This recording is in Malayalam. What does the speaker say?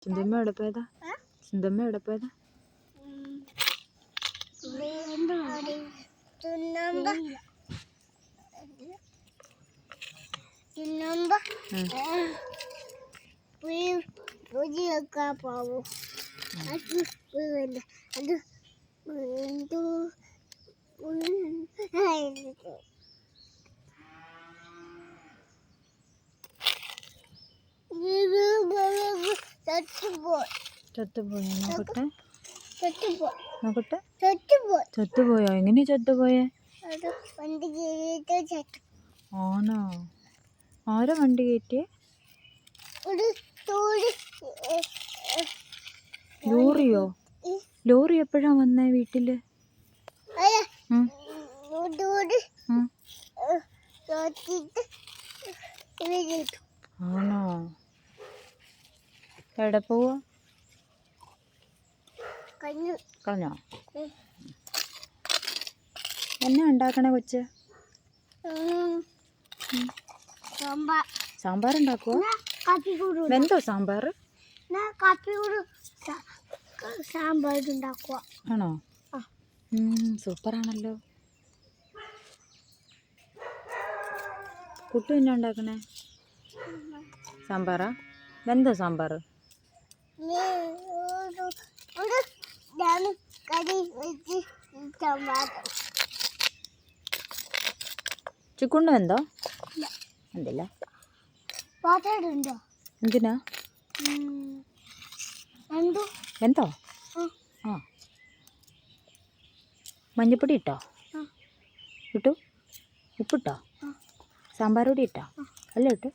ചിന്തമ്മ എവിടെ പോയതാ? ചിന്തമ്മ എവിടെ പോയതാ? ചത്തുപോയോ? നോക്കട്ടെ നോക്കട്ടെ. ചത്തുപോയോ? എങ്ങനെയാ ചത്തുപോയേ? ആണോ? ആരാ വണ്ടി കയറ്റിയേ? ലോറിയോ? ലോറി എപ്പോഴാ വന്നേ വീട്ടില്? ആണോ? എവിടെ പോവാ? കളഞ്ഞോ? എന്നാ ഉണ്ടാക്കണേ കൊച്ച്? സാമ്പാർ ഉണ്ടാക്കുവോ? എന്തോ സാമ്പാർ? ആണോ? സൂപ്പറാണല്ലോ. കുട്ടു എന്നാ ഉണ്ടാക്കണേ? സാമ്പാറാ? എന്തോ സാമ്പാർ? ചിക്കുണ്ണു എന്തോ? എന്തില്ല? എന്തിനാ? എന്തോ? ആ, മഞ്ഞപ്പൊടി ഇട്ടോ? ഇട്ടു? ഉപ്പിട്ടോ? സാമ്പാർ പൊടി ഇട്ടോ? അല്ല ഇട്ടു?